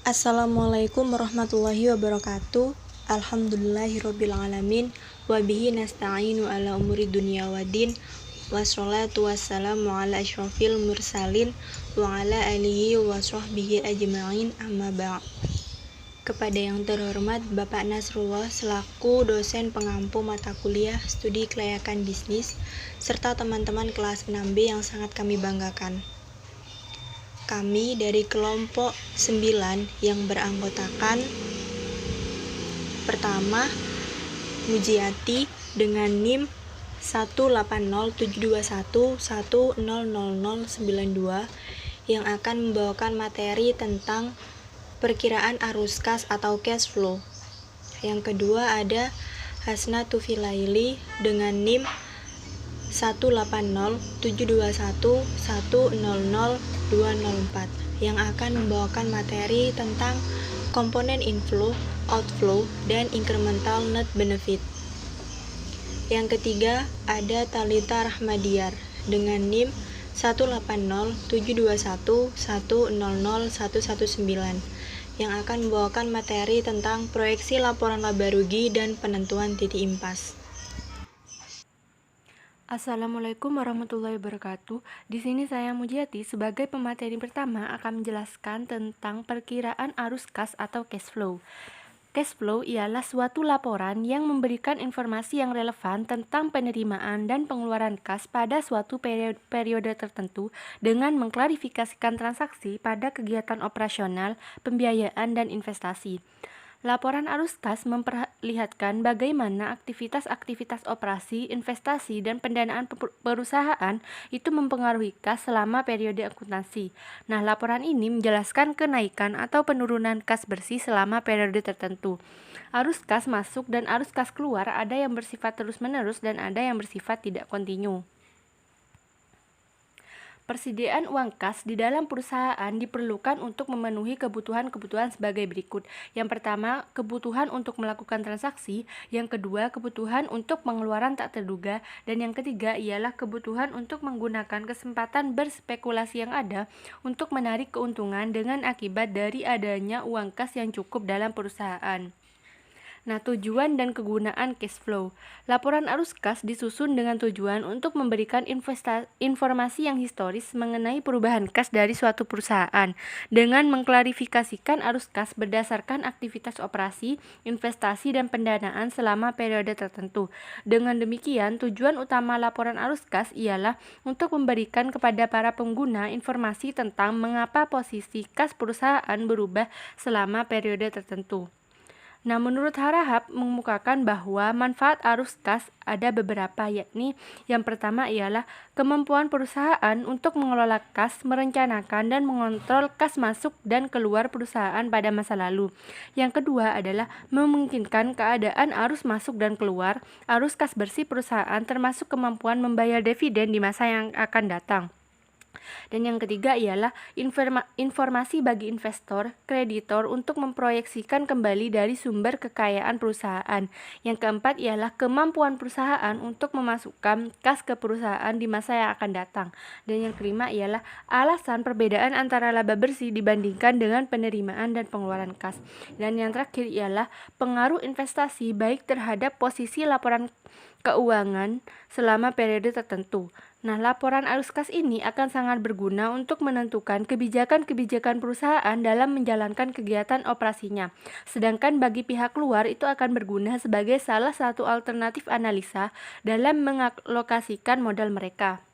Assalamualaikum warahmatullahi wabarakatuh. Alhamdulillahirrabbilalamin. Wabihi nasta'inu ala umuri dunia waddin. Wassalatu wassalamu ala asyrafil mursalin wa ala alihi wa sahbihi ajma'in, amma ba'd. Kepada yang terhormat Bapak Nasrullah selaku dosen pengampu mata kuliah studi kelayakan bisnis serta teman-teman kelas 6B yang sangat kami banggakan. Kami dari kelompok 9 yang beranggotakan pertama Mujiati dengan NIM 1807211000092 yang akan membawakan materi tentang perkiraan arus kas atau cash flow. Yang kedua ada Hasna Tufilaili dengan NIM 1807211000204 yang akan membawakan materi tentang komponen inflow, outflow, dan incremental net benefit. Yang ketiga ada Talita Rahmadiar dengan NIM 1807211000119 yang akan membawakan materi tentang proyeksi laporan laba rugi dan penentuan titik impas. Assalamualaikum warahmatullahi wabarakatuh. Di sini saya Mujiati sebagai pemateri pertama akan menjelaskan tentang perkiraan arus kas atau cash flow. Cash flow ialah suatu laporan yang memberikan informasi yang relevan tentang penerimaan dan pengeluaran kas pada suatu periode tertentu dengan mengklarifikasikan transaksi pada kegiatan operasional, pembiayaan, dan investasi. Laporan arus kas memperlihatkan bagaimana aktivitas-aktivitas operasi, investasi, dan pendanaan perusahaan itu mempengaruhi kas selama periode akuntansi. Nah, laporan ini menjelaskan kenaikan atau penurunan kas bersih selama periode tertentu. Arus kas masuk dan arus kas keluar ada yang bersifat terus-menerus dan ada yang bersifat tidak kontinu. Persediaan uang kas di dalam perusahaan diperlukan untuk memenuhi kebutuhan-kebutuhan sebagai berikut. Yang pertama, kebutuhan untuk melakukan transaksi. Yang kedua, kebutuhan untuk pengeluaran tak terduga. Dan yang ketiga ialah kebutuhan untuk menggunakan kesempatan berspekulasi yang ada untuk menarik keuntungan dengan akibat dari adanya uang kas yang cukup dalam perusahaan. Nah, tujuan dan kegunaan cash flow. Laporan arus kas disusun dengan tujuan untuk memberikan informasi yang historis mengenai perubahan kas dari suatu perusahaan dengan mengklarifikasikan arus kas berdasarkan aktivitas operasi, investasi, dan pendanaan selama periode tertentu. Dengan demikian, tujuan utama laporan arus kas ialah untuk memberikan kepada para pengguna informasi tentang mengapa posisi kas perusahaan berubah selama periode tertentu. Nah, menurut Harahap mengemukakan bahwa manfaat arus kas ada beberapa, yakni yang pertama ialah kemampuan perusahaan untuk mengelola kas, merencanakan dan mengontrol kas masuk dan keluar perusahaan pada masa lalu. Yang kedua adalah memungkinkan keadaan arus masuk dan keluar, arus kas bersih perusahaan termasuk kemampuan membayar dividen di masa yang akan datang. Dan yang ketiga ialah informasi bagi investor, kreditor untuk memproyeksikan kembali dari sumber kekayaan perusahaan. Yang keempat ialah kemampuan perusahaan untuk memasukkan kas ke perusahaan di masa yang akan datang. Dan yang kelima ialah alasan perbedaan antara laba bersih dibandingkan dengan penerimaan dan pengeluaran kas. Dan yang terakhir ialah pengaruh investasi baik terhadap posisi laporan keuangan selama periode tertentu. Nah, laporan arus kas ini akan sangat berguna untuk menentukan kebijakan-kebijakan perusahaan dalam menjalankan kegiatan operasinya. Sedangkan bagi pihak luar itu akan berguna sebagai salah satu alternatif analisa dalam mengalokasikan modal mereka.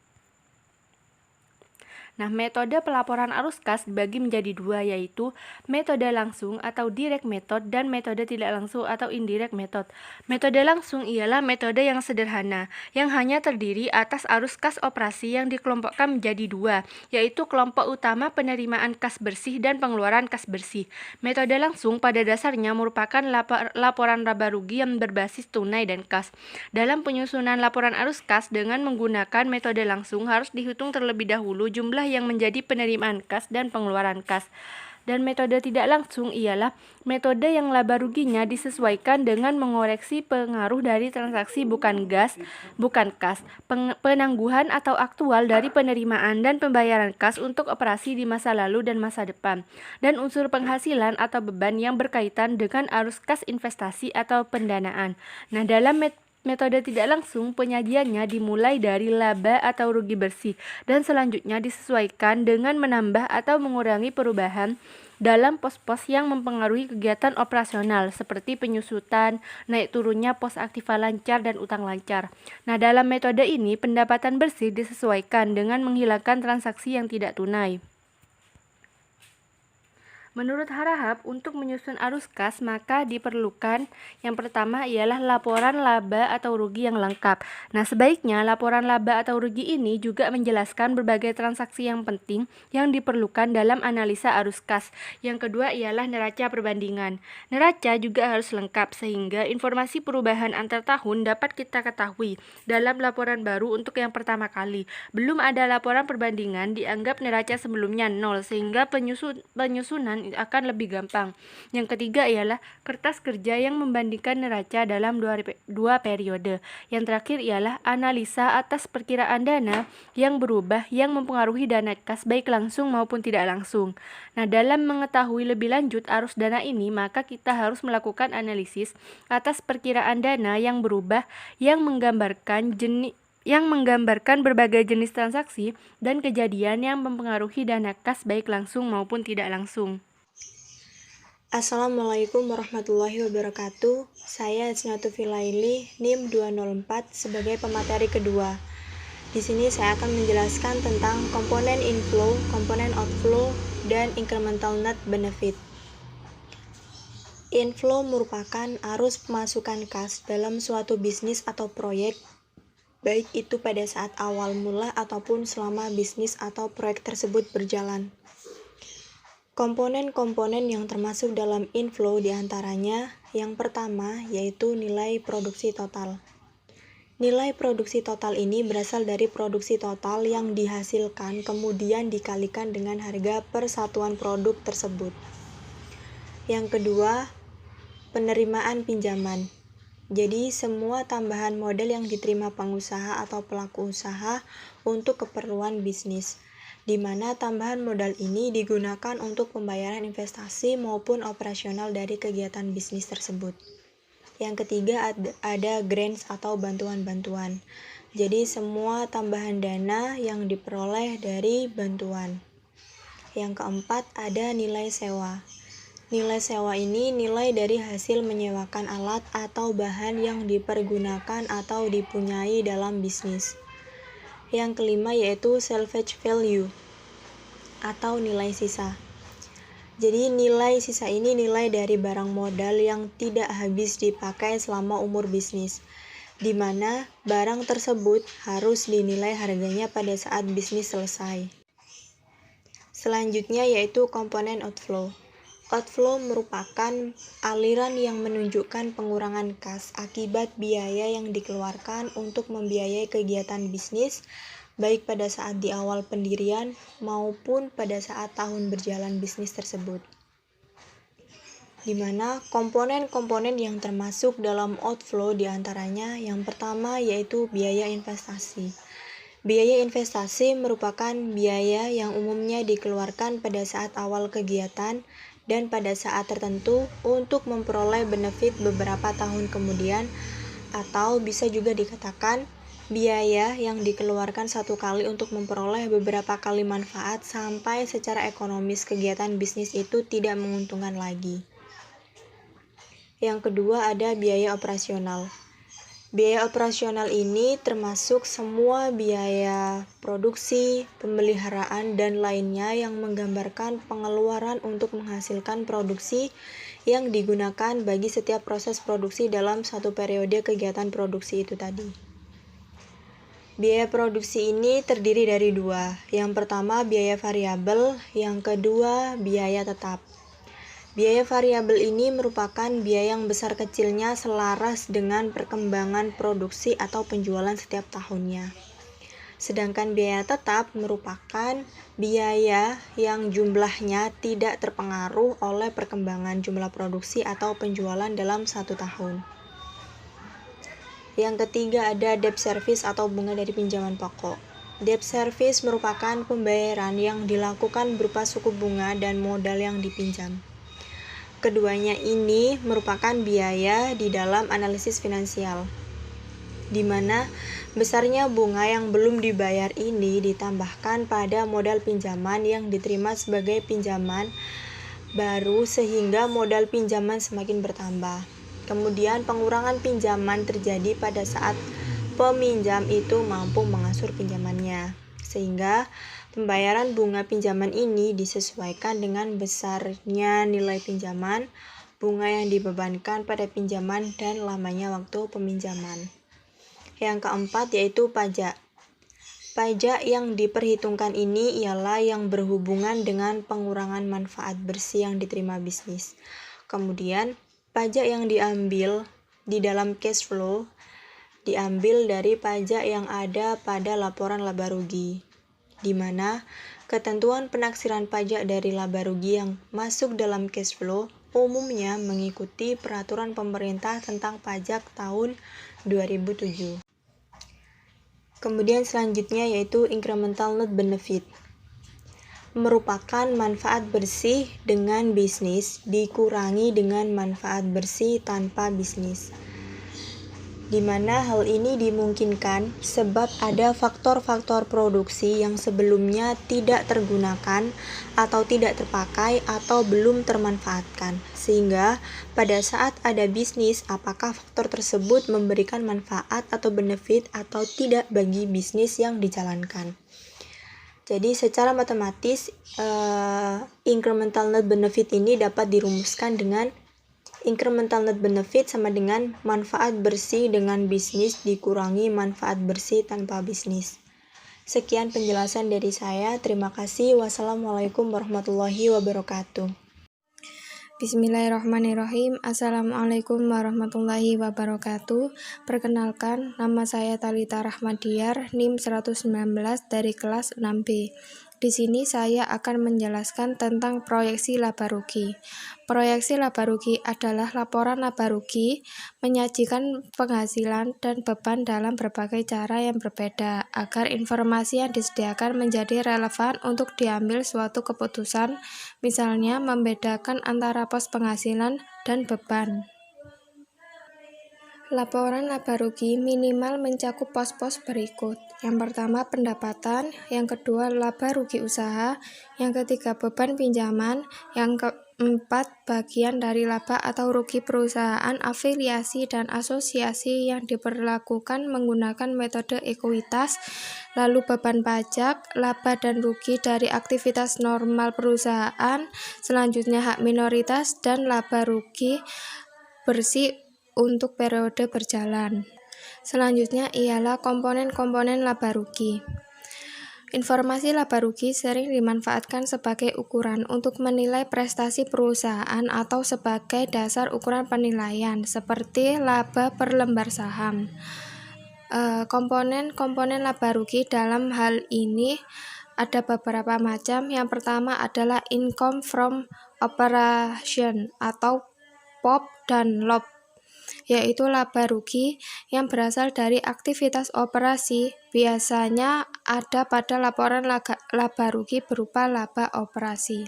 Nah, metode pelaporan arus kas dibagi menjadi dua, yaitu metode langsung atau direct method dan metode tidak langsung atau indirect method. Metode langsung ialah metode yang sederhana, yang hanya terdiri atas arus kas operasi yang dikelompokkan menjadi dua, yaitu kelompok utama penerimaan kas bersih dan pengeluaran kas bersih. Metode langsung pada dasarnya merupakan laporan laba rugi yang berbasis tunai dan kas. Dalam penyusunan laporan arus kas dengan menggunakan metode langsung harus dihitung terlebih dahulu jumlah yang menjadi penerimaan kas dan pengeluaran kas. Dan metode tidak langsung ialah metode yang laba ruginya disesuaikan dengan mengoreksi pengaruh dari transaksi bukan kas, penangguhan atau aktual dari penerimaan dan pembayaran kas untuk operasi di masa lalu dan masa depan, dan unsur penghasilan atau beban yang berkaitan dengan arus kas investasi atau pendanaan. Nah, dalam metode tidak langsung, penyajiannya dimulai dari laba atau rugi bersih dan selanjutnya disesuaikan dengan menambah atau mengurangi perubahan dalam pos-pos yang mempengaruhi kegiatan operasional seperti penyusutan, naik turunnya pos aktiva lancar, dan utang lancar. Nah, dalam metode ini pendapatan bersih disesuaikan dengan menghilangkan transaksi yang tidak tunai. Menurut Harahap, untuk menyusun arus kas maka diperlukan yang pertama ialah laporan laba atau rugi yang lengkap. Nah, sebaiknya laporan laba atau rugi ini juga menjelaskan berbagai transaksi yang penting yang diperlukan dalam analisa arus kas. Yang kedua ialah neraca perbandingan. Neraca juga harus lengkap sehingga informasi perubahan antar tahun dapat kita ketahui dalam laporan baru untuk yang pertama kali. Belum ada laporan perbandingan, dianggap neraca sebelumnya 0 sehingga penyusunan akan lebih gampang. Yang ketiga ialah kertas kerja yang membandingkan neraca dalam dua periode. Yang terakhir ialah analisa atas perkiraan dana yang berubah yang mempengaruhi dana kas baik langsung maupun tidak langsung. Nah, dalam mengetahui lebih lanjut arus dana ini, maka kita harus melakukan analisis atas perkiraan dana yang berubah yang menggambarkan berbagai jenis transaksi dan kejadian yang mempengaruhi dana kas baik langsung maupun tidak langsung. Assalamualaikum warahmatullahi wabarakatuh. Saya Asnatu Filaili, NIM 204 sebagai pemateri kedua. Di sini saya akan menjelaskan tentang komponen inflow, komponen outflow, dan incremental net benefit. Inflow merupakan arus pemasukan kas dalam suatu bisnis atau proyek, baik itu pada saat awal mula ataupun selama bisnis atau proyek tersebut berjalan. Komponen-komponen yang termasuk dalam inflow diantaranya yang pertama yaitu nilai produksi total. Nilai produksi total ini berasal dari produksi total yang dihasilkan kemudian dikalikan dengan harga per satuan produk tersebut. Yang kedua, penerimaan pinjaman. Jadi semua tambahan modal yang diterima pengusaha atau pelaku usaha untuk keperluan bisnis, di mana tambahan modal ini digunakan untuk pembayaran investasi maupun operasional dari kegiatan bisnis tersebut. Yang ketiga ada grants atau bantuan-bantuan. Jadi semua tambahan dana yang diperoleh dari bantuan. Yang keempat ada nilai sewa. Nilai sewa ini nilai dari hasil menyewakan alat atau bahan yang dipergunakan atau dipunyai dalam bisnis. Yang kelima yaitu salvage value atau nilai sisa. Jadi nilai sisa ini nilai dari barang modal yang tidak habis dipakai selama umur bisnis, di mana barang tersebut harus dinilai harganya pada saat bisnis selesai. Selanjutnya yaitu komponen outflow. Outflow merupakan aliran yang menunjukkan pengurangan kas akibat biaya yang dikeluarkan untuk membiayai kegiatan bisnis, baik pada saat di awal pendirian maupun pada saat tahun berjalan bisnis tersebut. Di mana komponen-komponen yang termasuk dalam outflow diantaranya yang pertama yaitu biaya investasi. Biaya investasi merupakan biaya yang umumnya dikeluarkan pada saat awal kegiatan dan pada saat tertentu untuk memperoleh benefit beberapa tahun kemudian, atau bisa juga dikatakan biaya yang dikeluarkan satu kali untuk memperoleh beberapa kali manfaat sampai secara ekonomis kegiatan bisnis itu tidak menguntungkan lagi. Yang kedua ada biaya operasional. Biaya operasional ini termasuk semua biaya produksi, pemeliharaan, dan lainnya yang menggambarkan pengeluaran untuk menghasilkan produksi yang digunakan bagi setiap proses produksi dalam satu periode kegiatan produksi itu tadi. Biaya produksi ini terdiri dari dua. Yang pertama biaya variabel, yang kedua biaya tetap. Biaya variabel ini merupakan biaya yang besar kecilnya selaras dengan perkembangan produksi atau penjualan setiap tahunnya. Sedangkan biaya tetap merupakan biaya yang jumlahnya tidak terpengaruh oleh perkembangan jumlah produksi atau penjualan dalam 1 tahun. Yang ketiga ada debt service atau bunga dari pinjaman pokok. Debt service merupakan pembayaran yang dilakukan berupa suku bunga dan modal yang dipinjam. Keduanya ini merupakan biaya di dalam analisis finansial, di mana besarnya bunga yang belum dibayar ini ditambahkan pada modal pinjaman yang diterima sebagai pinjaman baru sehingga modal pinjaman semakin bertambah. Kemudian pengurangan pinjaman terjadi pada saat peminjam itu mampu mengasur pinjamannya, sehingga pembayaran bunga pinjaman ini disesuaikan dengan besarnya nilai pinjaman, bunga yang dibebankan pada pinjaman, dan lamanya waktu peminjaman. Yang keempat yaitu pajak. Pajak yang diperhitungkan ini ialah yang berhubungan dengan pengurangan manfaat bersih yang diterima bisnis. Kemudian, pajak yang diambil di dalam cash flow diambil dari pajak yang ada pada laporan laba rugi, di mana ketentuan penaksiran pajak dari laba rugi yang masuk dalam cash flow umumnya mengikuti peraturan pemerintah tentang pajak tahun 2007. Kemudian selanjutnya yaitu incremental net benefit. Merupakan manfaat bersih dengan bisnis dikurangi dengan manfaat bersih tanpa bisnis. Di mana hal ini dimungkinkan sebab ada faktor-faktor produksi yang sebelumnya tidak tergunakan atau tidak terpakai atau belum termanfaatkan, sehingga pada saat ada bisnis apakah faktor tersebut memberikan manfaat atau benefit atau tidak bagi bisnis yang dijalankan. Jadi secara matematis incremental net benefit ini dapat dirumuskan dengan incremental net benefit sama dengan manfaat bersih dengan bisnis dikurangi manfaat bersih tanpa bisnis. Sekian penjelasan dari saya. Terima kasih. Wassalamualaikum warahmatullahi wabarakatuh. Bismillahirrahmanirrahim. Assalamualaikum warahmatullahi wabarakatuh. Perkenalkan, nama saya Talita Rahmadiar, NIM 119 dari kelas 6B. Di sini saya akan menjelaskan tentang proyeksi laba rugi. Proyeksi laba rugi adalah laporan laba rugi menyajikan penghasilan dan beban dalam berbagai cara yang berbeda agar informasi yang disediakan menjadi relevan untuk diambil suatu keputusan, misalnya membedakan antara pos penghasilan dan beban. Laporan laba rugi minimal mencakup pos-pos berikut. Yang pertama pendapatan, yang kedua laba rugi usaha, yang ketiga beban pinjaman, yang keempat bagian dari laba atau rugi perusahaan, afiliasi dan asosiasi yang diperlakukan menggunakan metode ekuitas, lalu beban pajak, laba dan rugi dari aktivitas normal perusahaan, selanjutnya hak minoritas dan laba rugi bersih untuk periode berjalan. Selanjutnya ialah komponen-komponen laba rugi. Informasi laba rugi sering dimanfaatkan sebagai ukuran untuk menilai prestasi perusahaan atau sebagai dasar ukuran penilaian, seperti laba per lembar saham. Komponen-komponen laba rugi dalam hal ini ada beberapa macam. Yang pertama adalah income from operation atau POP dan LOP, yaitu laba rugi yang berasal dari aktivitas operasi. Biasanya ada pada laporan laba rugi berupa laba operasi.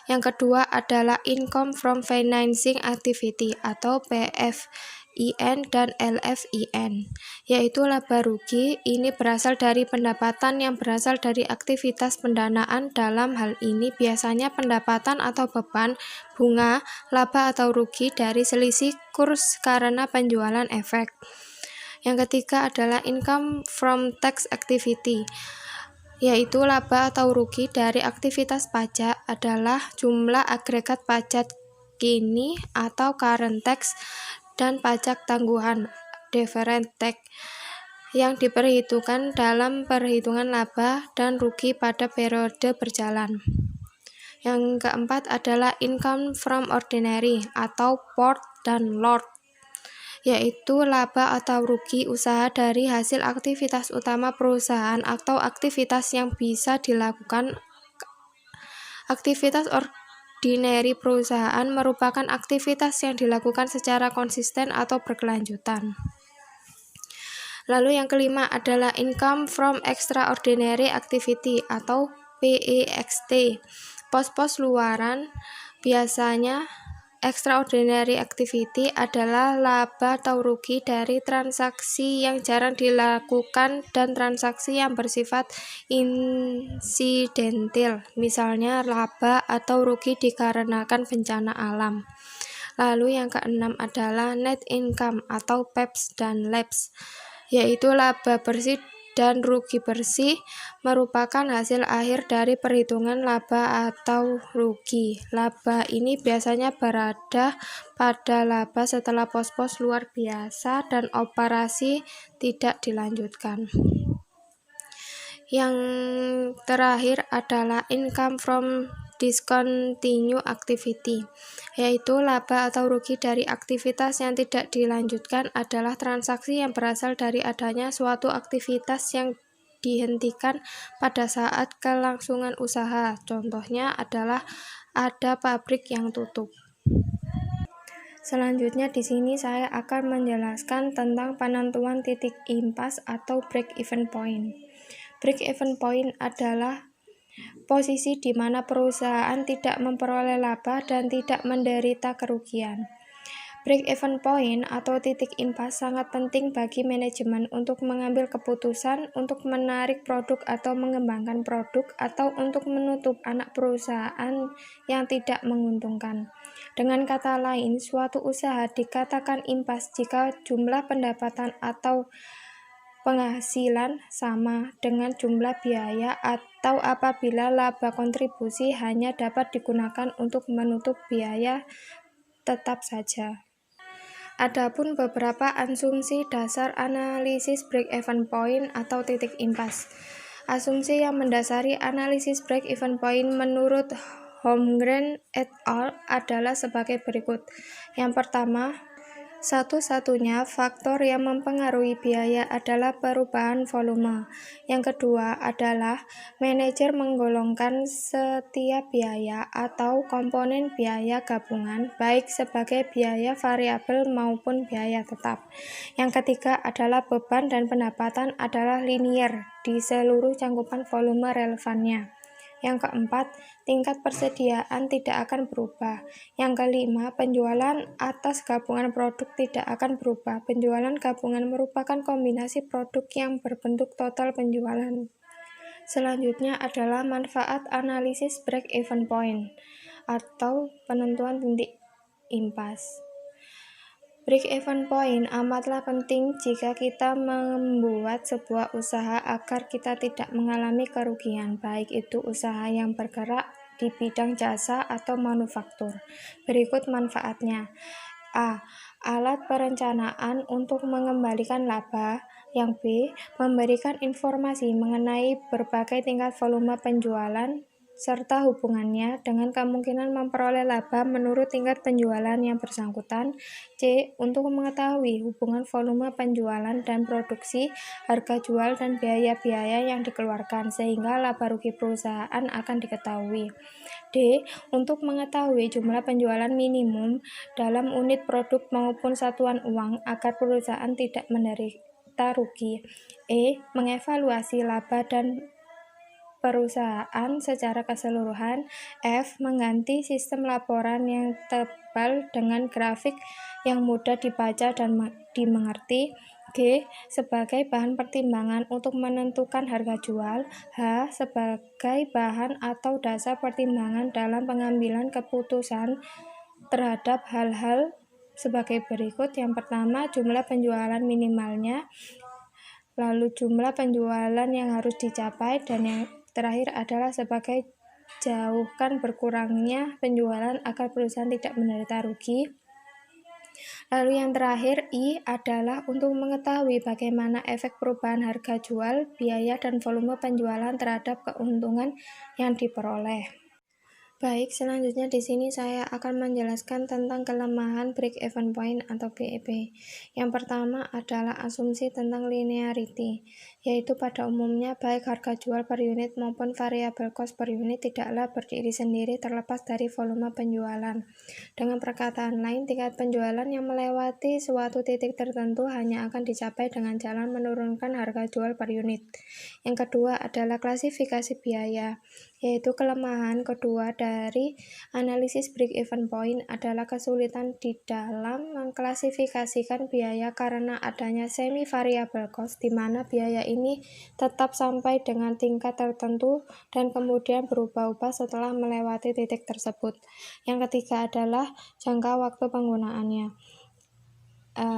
Yang kedua adalah income from financing activity atau PFIN dan LFIN, yaitu laba rugi ini berasal dari pendapatan yang berasal dari aktivitas pendanaan. Dalam hal ini biasanya pendapatan atau beban, bunga, laba atau rugi dari selisih kurs karena penjualan efek. Yang ketiga adalah income from tax activity, yaitu laba atau rugi dari aktivitas pajak adalah jumlah agregat pajak kini atau current tax dan pajak tangguhan deferred tax yang diperhitungkan dalam perhitungan laba dan rugi pada periode berjalan. Yang keempat adalah income from ordinary atau port dan lot, yaitu laba atau rugi usaha dari hasil aktivitas utama perusahaan atau aktivitas yang bisa dilakukan. Aktivitas ordinary perusahaan merupakan aktivitas yang dilakukan secara konsisten atau berkelanjutan. Lalu yang kelima adalah income from extraordinary activity atau PEXT. Pos-pos luaran biasanya extraordinary activity adalah laba atau rugi dari transaksi yang jarang dilakukan dan transaksi yang bersifat insidental, misalnya laba atau rugi dikarenakan bencana alam. Lalu yang keenam adalah net income atau PEPS dan LEPS, yaitu laba bersih dan rugi bersih merupakan hasil akhir dari perhitungan laba atau rugi. Laba ini biasanya berada pada laba setelah pos-pos luar biasa dan operasi tidak dilanjutkan. Yang terakhir adalah income from discontinued activity, yaitu laba atau rugi dari aktivitas yang tidak dilanjutkan adalah transaksi yang berasal dari adanya suatu aktivitas yang dihentikan pada saat kelangsungan usaha. Contohnya adalah ada pabrik yang tutup. Selanjutnya di sini saya akan menjelaskan tentang penentuan titik impas atau break-even point. Break-even point adalah posisi di mana perusahaan tidak memperoleh laba dan tidak menderita kerugian. Break-even point atau titik impas sangat penting bagi manajemen untuk mengambil keputusan untuk menarik produk atau mengembangkan produk atau untuk menutup anak perusahaan yang tidak menguntungkan. Dengan kata lain, suatu usaha dikatakan impas jika jumlah pendapatan atau penghasilan sama dengan jumlah biaya atau apabila laba kontribusi hanya dapat digunakan untuk menutup biaya tetap saja. Adapun beberapa asumsi dasar analisis break-even point atau titik impas. Asumsi yang mendasari analisis break-even point menurut Holmgren et al. Adalah sebagai berikut. Yang pertama, satu-satunya faktor yang mempengaruhi biaya adalah perubahan volume. Yang kedua adalah manajer menggolongkan setiap biaya atau komponen biaya gabungan, baik sebagai biaya variabel maupun biaya tetap. Yang ketiga adalah beban dan pendapatan adalah linier di seluruh cakupan volume relevannya. Yang keempat, tingkat persediaan tidak akan berubah. Yang kelima, penjualan atas gabungan produk tidak akan berubah. Penjualan gabungan merupakan kombinasi produk yang berbentuk total penjualan. Selanjutnya adalah manfaat analisis break-even point atau penentuan titik impas. Break-even point amatlah penting jika kita membuat sebuah usaha agar kita tidak mengalami kerugian, baik itu usaha yang bergerak di bidang jasa atau manufaktur. Berikut manfaatnya. A. Alat perencanaan untuk mengembalikan laba. Yang B. Memberikan informasi mengenai berbagai tingkat volume penjualan serta hubungannya dengan kemungkinan memperoleh laba menurut tingkat penjualan yang bersangkutan. C. Untuk mengetahui hubungan volume penjualan dan produksi, harga jual dan biaya-biaya yang dikeluarkan, sehingga laba rugi perusahaan akan diketahui. D. Untuk mengetahui jumlah penjualan minimum dalam unit produk maupun satuan uang agar perusahaan tidak menderita rugi. E. Mengevaluasi laba dan perusahaan secara keseluruhan. F. Mengganti sistem laporan yang tebal dengan grafik yang mudah dibaca dan dimengerti. G. Sebagai bahan pertimbangan untuk menentukan harga jual. H. Sebagai bahan atau dasar pertimbangan dalam pengambilan keputusan terhadap hal-hal sebagai berikut. Yang pertama, jumlah penjualan minimalnya, lalu jumlah penjualan yang harus dicapai, dan yang terakhir adalah sebagai jauhkan berkurangnya penjualan agar perusahaan tidak menderita rugi. Lalu yang terakhir, I, adalah untuk mengetahui bagaimana efek perubahan harga jual, biaya, dan volume penjualan terhadap keuntungan yang diperoleh. Baik, selanjutnya di sini saya akan menjelaskan tentang kelemahan break-even point atau BEP. Yang pertama adalah asumsi tentang linearity, yaitu pada umumnya baik harga jual per unit maupun variable cost per unit tidaklah berdiri sendiri terlepas dari volume penjualan. Dengan perkataan lain, tingkat penjualan yang melewati suatu titik tertentu hanya akan dicapai dengan jalan menurunkan harga jual per unit. Yang kedua adalah klasifikasi biaya, yaitu kelemahan kedua dari analisis break-even point adalah kesulitan di dalam mengklasifikasikan biaya karena adanya semi-variable cost, di mana biaya ini tetap sampai dengan tingkat tertentu dan kemudian berubah-ubah setelah melewati titik tersebut. Yang ketiga adalah jangka waktu penggunaannya.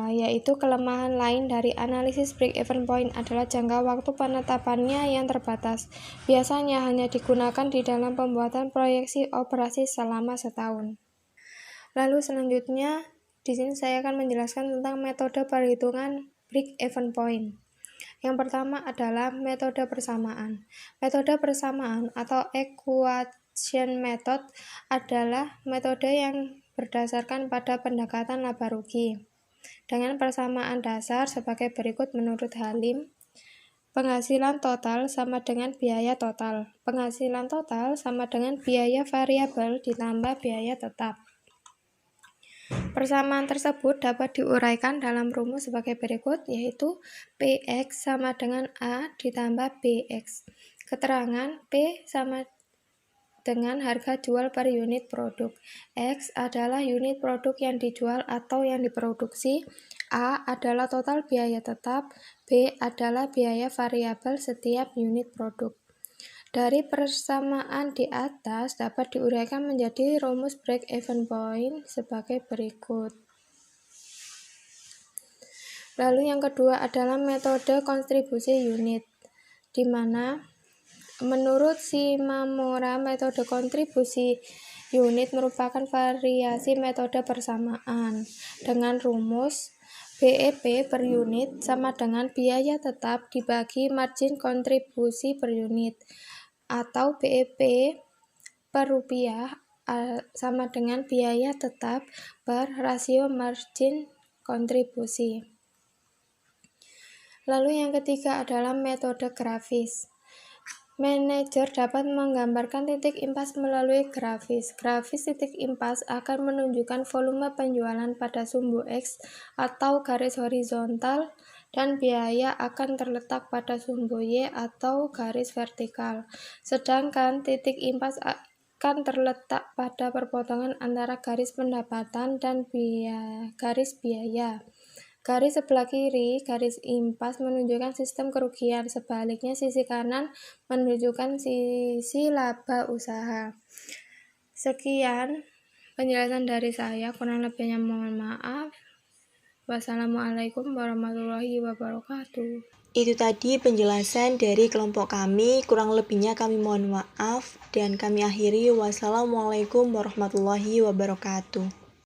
Yaitu kelemahan lain dari analisis break-even point adalah jangka waktu penetapannya yang terbatas. Biasanya hanya digunakan di dalam pembuatan proyeksi operasi selama setahun. Lalu selanjutnya, di sini saya akan menjelaskan tentang metode perhitungan break-even point. Yang pertama adalah metode persamaan. Metode persamaan atau equation method adalah metode yang berdasarkan pada pendekatan laba rugi. Dengan persamaan dasar sebagai berikut menurut Halim, penghasilan total sama dengan biaya total. Penghasilan total sama dengan biaya variabel ditambah biaya tetap. Persamaan tersebut dapat diuraikan dalam rumus sebagai berikut, yaitu PX sama dengan A ditambah BX. Keterangan P sama dengan harga jual per unit produk. X adalah unit produk yang dijual atau yang diproduksi. A adalah total biaya tetap. B adalah biaya variabel setiap unit produk. Dari persamaan di atas dapat diuraikan menjadi rumus break-even point sebagai berikut. Lalu yang kedua adalah metode kontribusi unit, di mana menurut Shimamura, metode kontribusi unit merupakan variasi metode persamaan dengan rumus BEP per unit sama dengan biaya tetap dibagi margin kontribusi per unit, atau BEP per rupiah sama dengan biaya tetap per rasio margin kontribusi. Lalu yang ketiga adalah metode grafis. Manajer dapat menggambarkan titik impas melalui grafis. Grafis titik impas akan menunjukkan volume penjualan pada sumbu X atau garis horizontal dan biaya akan terletak pada sumbu Y atau garis vertikal. Sedangkan titik impas akan terletak pada perpotongan antara garis pendapatan dan garis biaya. Garis sebelah kiri, garis impas menunjukkan sistem kerugian, sebaliknya sisi kanan menunjukkan sisi laba usaha. Sekian penjelasan dari saya, kurang lebihnya mohon maaf. Wassalamualaikum warahmatullahi wabarakatuh. Itu tadi penjelasan dari kelompok kami, kurang lebihnya kami mohon maaf dan kami akhiri. Wassalamualaikum warahmatullahi wabarakatuh.